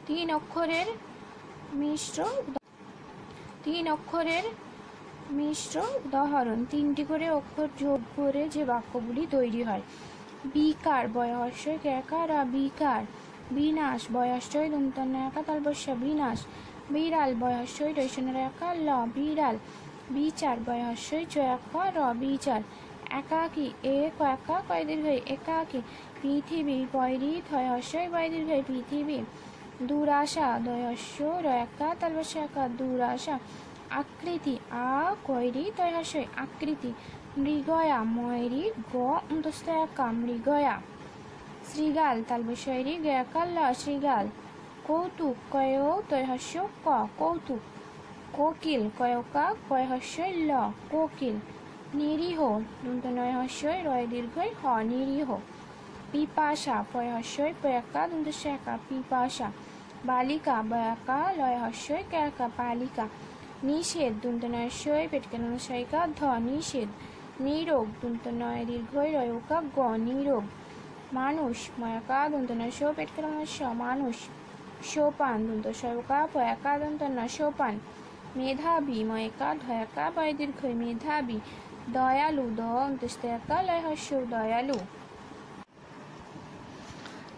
তিন অক্ষরের মিশ্র উদাহরণ। তিনটি করে অক্ষর যোগ করে যে বাক্যগুলি তৈরি হয়। বিকার বয়হস্যই ক্যাকার বিকার। বিনাশ বয়হস্যই দন্তন্য একা তালবস্য বিনাশ। বিড়াল বয়হস্যই রৈশনের একা ল বিড়াল। বিচার বয়হস্যই চয়াকা র বিচার। একাকী এ কয়াকা কয় দীর্ঘই একাকী। পৃথিবী পয়রি থয় হস্যই বয় দীর্ঘই পৃথিবী। দুরাশা দয়স্য রয়াকা তালবস্য একা দুরাশা। আকৃতি আ কয়রি তয় হস্যই আকৃতি। মৃগয়া ময়রি গ অন্তস্থ একা মৃগয়া। শৃগাল তালবস্যরি গয়াকা ল শৃগাল। কৌতুক কয় তয় হস্য ক কৌতুক। কোকিল কয়কা কয় হস্যই ল কোকিল। নিরীহ দন্ত নয় হস্যই রয় দীর্ঘই হ নিরীহ। পিপাসা পয় হস্যই পয়াকা দন্তস্য একা পিপাসা। বালিকা বয়াকা লয় হস্যই ক্যাকা বালিকা। নিষেধ দন্ত নয়স্যই পেটকেন শয়কা ধ নিষেধ। নিরোগ দন্ত নয় দীর্ঘই রয়কা গ নিরোগ। মানুষ ময়াকা দন্ত নয়স্য পেটকেন মানুষ। সোপান দন্ত শয়কা পয়াকা দন্ত ন সোপান। মেধাবী ময়কা ধয়াকা বয় দীর্ঘই মেধাবী। দয়ালু দ অন্তস্থ একা লয় হস্য দয়ালু।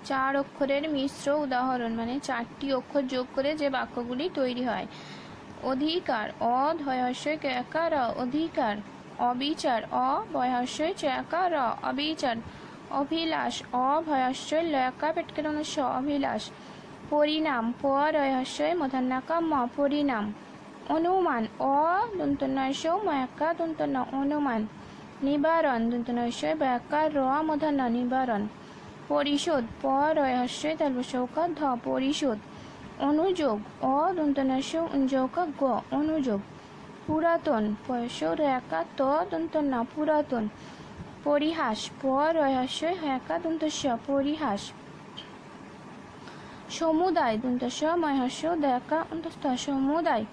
চার অক্ষরের মিশ্র উদাহরণ মানে চারটি অক্ষর যোগ করে যে বাক্যগুলি তৈরি হয়। অধিকার অ ধয়স্যই ক্যাকা র অধিকার। অবিচার অ বয়হস্যই চয়াকা র অবিচার। অভিলাষ অ ভয়স্যই লয়াকা পেটকেন অভিলাষ। পরিণাম প রয়স্যই মধ্যান্নাকা ম পরিণাম। অনুমান অ দন্তন্যস্য ময়াকা দন্তন্য অনুমান। নিবারণ দন্তন্যস্যই বয়াকা র মধ্যাহ্ন নিবারণ। পরিশোধ প রয়স্যই তালবস্যকা ধ পরিশোধ। অনুযোগ অ দন্তন্যস্য উঞ্জকা গ অনুযোগ। পুরাতন পয়স্য রয়াকা ত দন্তন্য পুরাতন। পরিহাস প রয়স্যই হয়াকা দন্তস্য পরিহাস। সমুদায় দন্তস্য ময়হস্য দয়াকা অন্তস্থ সমুদায়।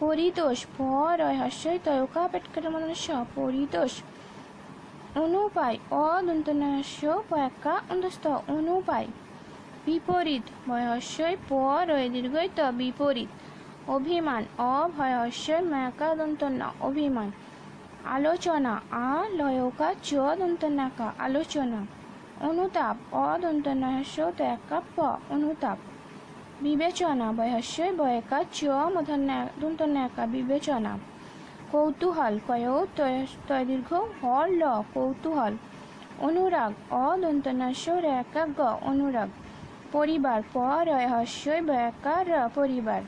পরিতোষ প রয়স্যই তয়কা পেটকেন মনুষ্য পরিতোষ। অনুপায় অ দন্তন্যস্য পয়াকা অন্তস্থ অনুপায়। বিপরীত বয়হস্যই প রয় দীর্ঘই ত বিপরীত। অভিমান অ ভয়হস্যই ময়াকা দন্তন্য অভিমান। আলোচনা আ লয়কা চ দন্তন্যাকা আলোচনা। অনুতাপ অ দন্তন্যস্য তয়াকা প অনুতাপ। বিবেচনা বয়হস্যই বয়কা চ দন্তন্যাকা বিবেচনা। কৌতূহল কয় তয় দীর্ঘ হ ল কৌতূহল। অনুরাগ অ দন্তন্যস্য রয়াকা গ অনুরাগ। পরিবার প রয় হস্যই বয়াকা র পরিবার।